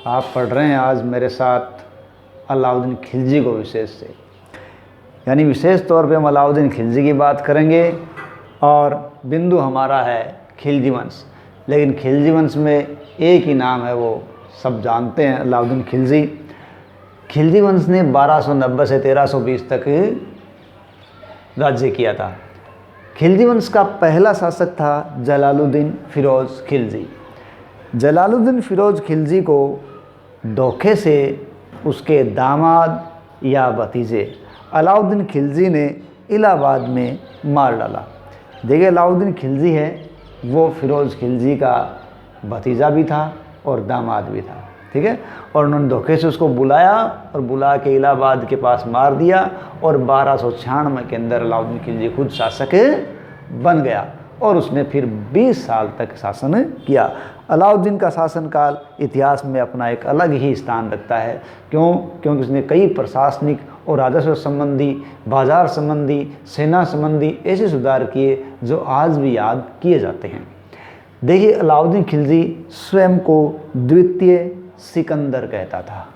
आप पढ़ रहे हैं आज मेरे साथ अलाउद्दीन खिलजी को विशेष से, यानी विशेष तौर पे हम अलाउद्दीन खिलजी की बात करेंगे और बिंदु हमारा है खिलजी वंश। लेकिन खिलजी वंश में एक ही नाम है, वो सब जानते हैं, अलाउद्दीन खिलजी। खिलजी वंश ने 1290 से 1320 तक राज्य किया था। खिलजी वंश का पहला शासक था जलालुद्दीन फिरोज़ खिलजी। जलालुद्दीन फिरोज़ खिलजी को धोखे से उसके दामाद या भतीजे अलाउद्दीन खिलजी ने इलाहाबाद में मार डाला। देखिए, अलाउद्दीन खिलजी है वो फिरोज़ खिलजी का भतीजा भी था और दामाद भी था, ठीक है। और उन्होंने धोखे से उसको बुलाया और बुला के इलाहाबाद के पास मार दिया और 1296 के अंदर अलाउद्दीन खिलजी खुद शासक बन गया और उसने फिर 20 साल तक शासन किया। अलाउद्दीन का शासनकाल इतिहास में अपना एक अलग ही स्थान रखता है। क्योंकि उसने कई प्रशासनिक और राजस्व संबंधी, बाजार संबंधी, सेना संबंधी ऐसे सुधार किए जो आज भी याद किए जाते हैं। देखिए, अलाउद्दीन खिलजी स्वयं को द्वितीय सिकंदर कहता था।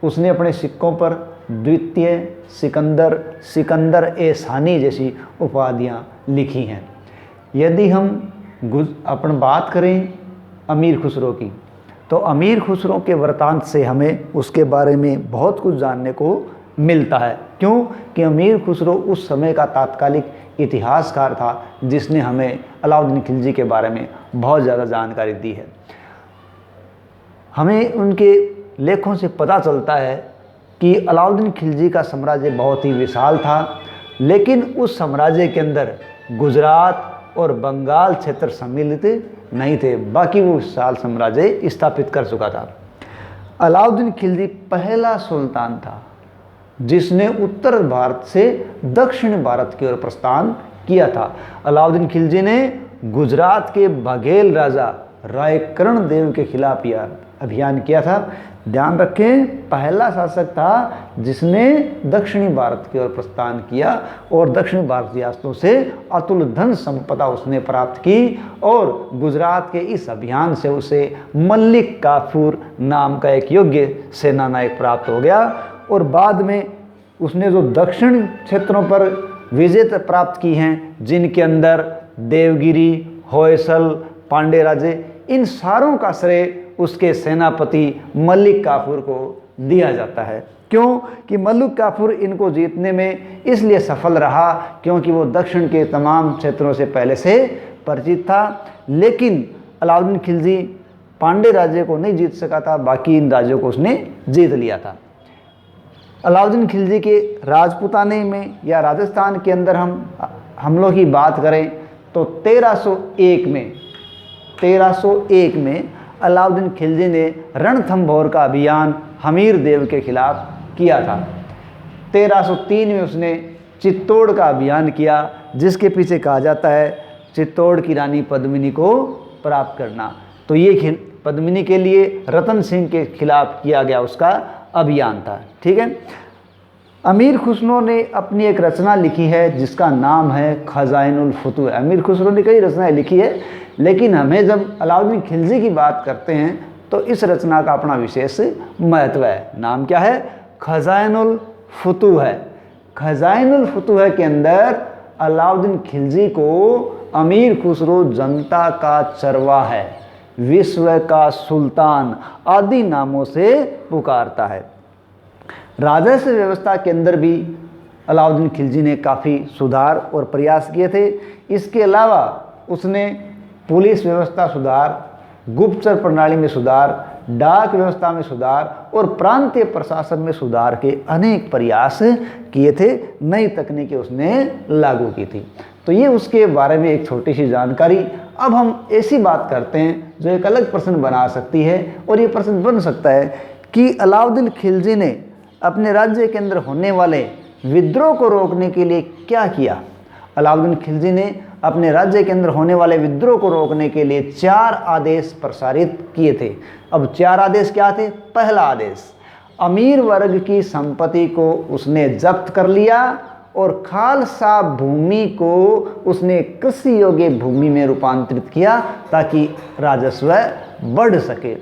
उसने अपने सिक्कों पर द्वितीय सिकंदर, सिकंदर ए सानी जैसी उपाधियां लिखी हैं। यदि हम अपन बात करें अमीर खुसरो की, तो अमीर खुसरो के वृतांत से हमें उसके बारे में बहुत कुछ जानने को मिलता है। क्यों कि अमीर खुसरो उस समय का तात्कालिक इतिहासकार था जिसने हमें अलाउद्दीन खिलजी के बारे में बहुत ज़्यादा जानकारी दी है। हमें उनके लेखों से पता चलता है कि अलाउद्दीन खिलजी का साम्राज्य बहुत ही विशाल था, लेकिन उस साम्राज्य के अंदर गुजरात और बंगाल क्षेत्र सम्मिलित नहीं थे। बाकी वो विशाल साम्राज्य स्थापित कर चुका था। अलाउद्दीन खिलजी पहला सुल्तान था जिसने उत्तर भारत से दक्षिण भारत की ओर प्रस्थान किया था। अलाउद्दीन खिलजी ने गुजरात के बघेल राजा रायकर्ण देव के खिलाफ यह अभियान किया था। ध्यान रखें, पहला शासक था जिसने दक्षिणी भारत की ओर प्रस्थान किया और दक्षिण भारत रियासतों से अतुल धन संपदा उसने प्राप्त की और गुजरात के इस अभियान से उसे मलिक काफूर नाम का एक योग्य सेना नायक प्राप्त हो गया। और बाद में उसने जो दक्षिण क्षेत्रों पर विजय प्राप्त की हैं, जिनके अंदर देवगिरी, होयसल, पांडे राजे, इन सारों का श्रेय उसके सेनापति मलिक काफूर को दिया जाता है। क्यों कि मलिक काफूर इनको जीतने में इसलिए सफल रहा क्योंकि वो दक्षिण के तमाम क्षेत्रों से पहले से परिचित था। लेकिन अलाउद्दीन खिलजी पांडे राज्य को नहीं जीत सका था, बाकी इन राज्यों को उसने जीत लिया था। अलाउद्दीन खिलजी के राजपूताने में या राजस्थान के अंदर हम लोग की बात करें तो 1301 में अलाउद्दीन खिलजी ने रणथंभौर का अभियान हमीर देव के खिलाफ किया था। 1303 में उसने चित्तौड़ का अभियान किया, जिसके पीछे कहा जाता है चित्तौड़ की रानी पद्मिनी को प्राप्त करना। तो ये पद्मिनी के लिए रतन सिंह के खिलाफ किया गया उसका अभियान था, ठीक है। अमीर खुसरो ने अपनी एक रचना लिखी है जिसका नाम है खजाइनुल फुतूह। अमीर खुसरो ने कई रचनाएं लिखी है, लेकिन हमें जब अलाउद्दीन खिलजी की बात करते हैं तो इस रचना का अपना विशेष महत्व है। नाम क्या है? खजाइनुल फुतूह है। खजाइनुल फुतूह के अंदर अलाउद्दीन खिलजी को अमीर खुसरो जनता का चरवाहा है, विश्व का सुल्तान आदि नामों से पुकारता है। राजस्व व्यवस्था के अंदर भी अलाउद्दीन खिलजी ने काफ़ी सुधार और प्रयास किए थे। इसके अलावा उसने पुलिस व्यवस्था सुधार, गुप्तचर प्रणाली में सुधार, डाक व्यवस्था में सुधार और प्रांतीय प्रशासन में सुधार के अनेक प्रयास किए थे। नई तकनीकें उसने लागू की थी। तो ये उसके बारे में एक छोटी सी जानकारी। अब हम ऐसी बात करते हैं जो एक अलग प्रश्न बना सकती है, और ये प्रश्न बन सकता है कि अलाउद्दीन खिलजी ने अपने राज्य के अंदर होने वाले विद्रोह को रोकने के लिए क्या किया। अलाउद्दीन खिलजी ने अपने राज्य के अंदर होने वाले विद्रोह को रोकने के लिए 4 आदेश प्रसारित किए थे। अब 4 आदेश क्या थे? पहला आदेश, अमीर वर्ग की संपत्ति को उसने जब्त कर लिया और खालसा भूमि को उसने कृषि योग्य भूमि में रूपांतरित किया ताकि राजस्व बढ़ सके।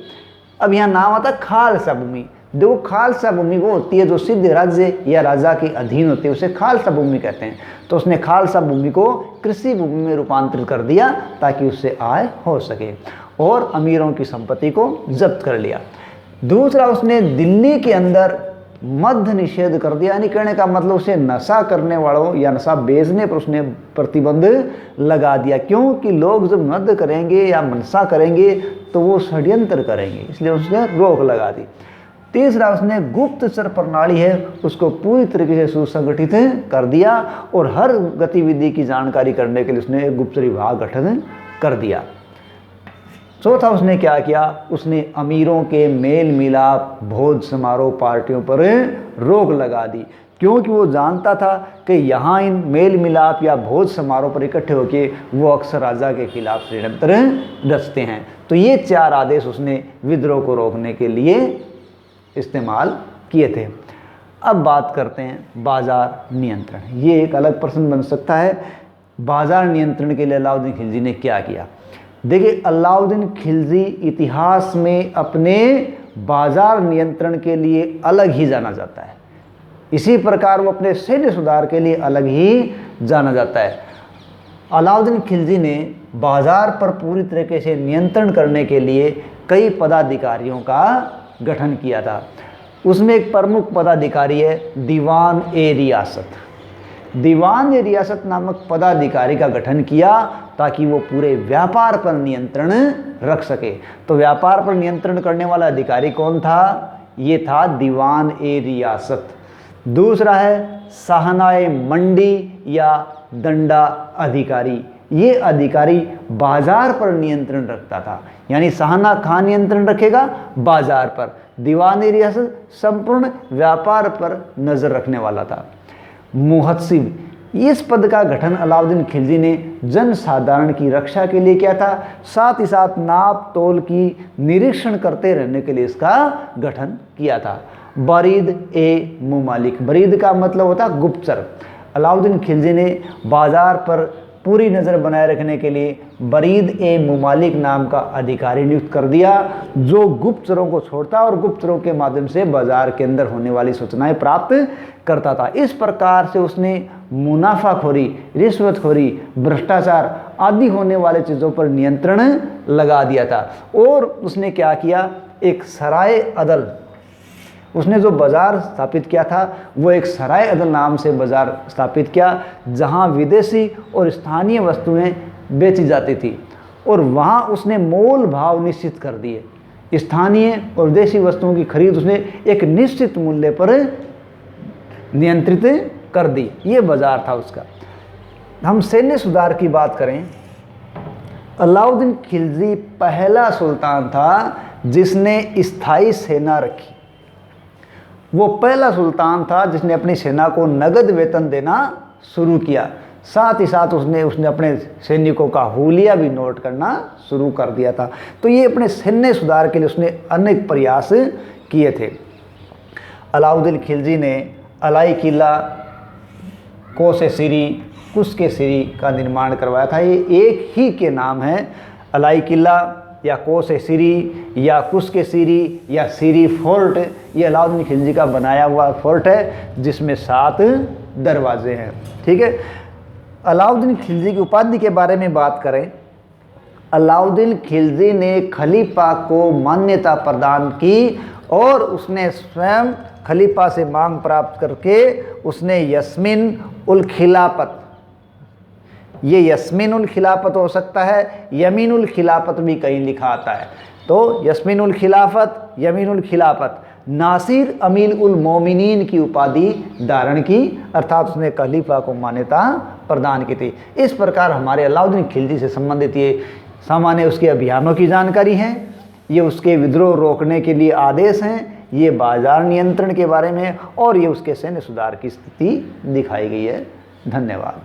अब यहाँ नाम आता खालसा भूमि। देखो खालसा भूमि वो होती है जो सिद्ध राज्य या राजा के अधीन होती है, उसे खालसा भूमि कहते हैं। तो उसने खालसा भूमि को कृषि भूमि में रूपांतरित कर दिया ताकि उससे आय हो सके, और अमीरों की संपत्ति को जब्त कर लिया। दूसरा, उसने दिल्ली के अंदर मद्य निषेध कर दिया, यानी कहने का मतलब उसे नशा करने वालों या नशा बेचने पर उसने प्रतिबंध लगा दिया, क्योंकि लोग जब मद्य करेंगे या नशा करेंगे तो वो षड्यंत्र करेंगे, इसलिए उसने रोक लगा दी। तीसरा, उसने गुप्तचर प्रणाली है उसको पूरी तरीके से सुसंगठित कर दिया, और हर गतिविधि की जानकारी करने के लिए उसने एक गुप्तचर विभाग गठन कर दिया। चौथा, उसने क्या किया, उसने अमीरों के मेल मिलाप, भोज समारोह, पार्टियों पर रोक लगा दी, क्योंकि वो जानता था कि यहाँ इन मेल मिलाप या भोज समारोह पर इकट्ठे होकर वो अक्सर राजा के खिलाफ षड्यंत्र रचते हैं। तो ये 4 आदेश उसने विद्रोह को रोकने के लिए इस्तेमाल किए थे। अब बात करते हैं बाजार नियंत्रण। ये एक अलग प्रश्न बन सकता है, बाजार नियंत्रण के लिए अलाउद्दीन खिलजी ने क्या किया। देखिए, अलाउद्दीन खिलजी इतिहास में अपने बाजार नियंत्रण के लिए अलग ही जाना जाता है, इसी प्रकार वो अपने सैन्य सुधार के लिए अलग ही जाना जाता है। अलाउद्दीन खिलजी ने बाजार पर पूरी तरीके से नियंत्रण करने के लिए कई पदाधिकारियों का गठन किया था। उसमें एक प्रमुख पदाधिकारी है दीवान ए रियासत। दीवान ए रियासत नामक पदाधिकारी का गठन किया ताकि वो पूरे व्यापार पर नियंत्रण रख सके। तो व्यापार पर नियंत्रण करने वाला अधिकारी कौन था? ये था दीवान ए रियासत। दूसरा है साहनाए मंडी या दंडा अधिकारी। ये अधिकारी बाजार पर नियंत्रण रखता था, यानी साहना कहाँ नियंत्रण रखेगा? बाजार पर। दीवान ए रियासत संपूर्ण व्यापार पर नजर रखने वाला था। मुहत्सिब, इस पद का गठन अलाउद्दीन खिलजी ने जन साधारण की रक्षा के लिए किया था, साथ ही साथ नाप तोल की निरीक्षण करते रहने के लिए इसका गठन किया था। बरीद ए मुमालिक, बरीद का मतलब होता गुप्तचर। अलाउद्दीन खिलजी ने बाजार पर पूरी नज़र बनाए रखने के लिए बरीद ए मुमालिक नाम का अधिकारी नियुक्त कर दिया, जो गुप्तचरों को छोड़ता और गुप्तचरों के माध्यम से बाजार के अंदर होने वाली सूचनाएं प्राप्त करता था। इस प्रकार से उसने मुनाफाखोरी, रिश्वतखोरी, भ्रष्टाचार आदि होने वाले चीज़ों पर नियंत्रण लगा दिया था। और उसने क्या किया, एक सराय अदल, उसने जो बाज़ार स्थापित किया था वो एक सराय अदल नाम से बाज़ार स्थापित किया, जहां विदेशी और स्थानीय वस्तुएं बेची जाती थी, और वहां उसने मोल भाव निश्चित कर दिए। स्थानीय और विदेशी वस्तुओं की खरीद उसने एक निश्चित मूल्य पर नियंत्रित कर दी। ये बाज़ार था उसका। हम सैन्य सुधार की बात करें, अलाउद्दीन खिलजी पहला सुल्तान था जिसने स्थायी सेना रखी। वो पहला सुल्तान था जिसने अपनी सेना को नगद वेतन देना शुरू किया। साथ ही साथ उसने अपने सैनिकों का हुलिया भी नोट करना शुरू कर दिया था। तो ये अपने सैन्य सुधार के लिए उसने अनेक प्रयास किए थे। अलाउद्दीन खिलजी ने अलाई किला, कोसे सिरी, कुस्के सिरी का निर्माण करवाया था। ये एक ही के नाम है, अलाई किला या कोसे सिरी या कुस्के सिरी या सिरी फोर्ट। ये अलाउद्दीन खिलजी का बनाया हुआ फोर्ट है जिसमें 7 दरवाजे हैं। ठीक है। अलाउद्दीन खिलजी की उपाधि के बारे में बात करें, अलाउद्दीन खिलजी ने खलीफा को मान्यता प्रदान की और उसने स्वयं खलीफा से मांग प्राप्त करके उसने यस्मिन उल खिलाफत, ये यस्मिन उल खिलाफत हो सकता है, यमीन उल खिलाफत भी कहीं लिखा आता है। तो यस्मिन उल खिलाफत, यमीन उल खिलाफत, नासिर अमीर उल मोमिनीन की उपाधि धारण की, अर्थात उसने खलीफा को मान्यता प्रदान की थी। इस प्रकार हमारे अलाउद्दीन खिलजी से संबंधित ये सामान्य उसके अभियानों की जानकारी है, ये उसके विद्रोह रोकने के लिए आदेश हैं, ये बाजार नियंत्रण के बारे में, और ये उसके सैन्य सुधार की स्थिति दिखाई गई है। धन्यवाद।